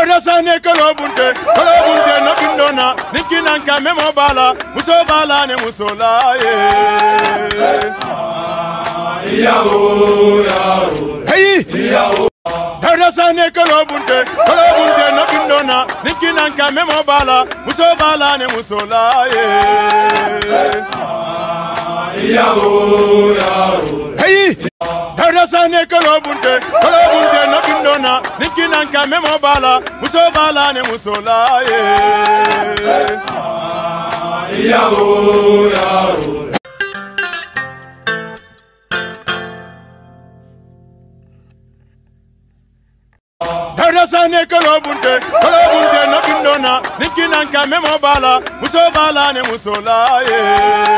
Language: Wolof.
Darasane kolobunte no bindona nikinanka memo bala muso bala ne musola hey Darasane kolobunte no bindona nikinanka memo bala muso bala ne musola hey Darasane kolobunte no bindona nikinanka memo bala muso bala ne musola Darasane kolobunte no bindona nikinanka memo bala muso bala ne musola hey